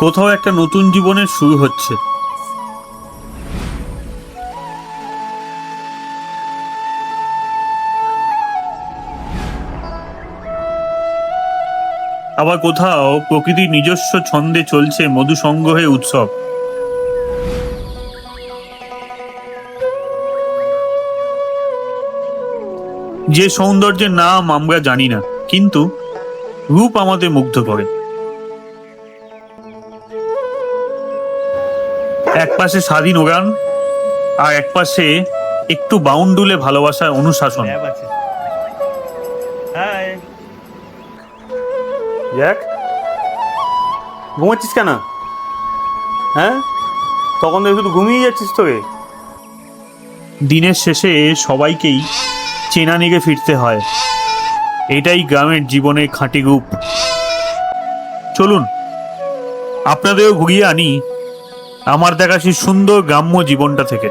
কোথাও একটা নতুন জীবনের শুরু হচ্ছে। আবার কোথাও প্রকৃতির নিজস্ব ছন্দে চলছে মধু সংগ্রহের উৎসব। যে সৌন্দর্যের নাম আমরা জানি না, কিন্তু রূপ আমাদের মুগ্ধ করে। এক পাশে স্বাধীন ওগান, আর এক পাশে একটু বাউন্ডুলে ভালোবাসার অনুশাসন। জ্যাক, ঘুমাচ্ছিস কেন? হ্যাঁ, তখন থেকে শুধু ঘুমিয়ে যাচ্ছিস তোকে। দিনের শেষে সবাইকেই চেনা নিগে ফিরতে হয়, এটাই গ্রামের জীবনের খাঁটি রূপ। চলুন আপনাদেরও ঘুরিয়ে আনি আমার দেখা সেই সুন্দর গ্রাম্য জীবনটা থেকে।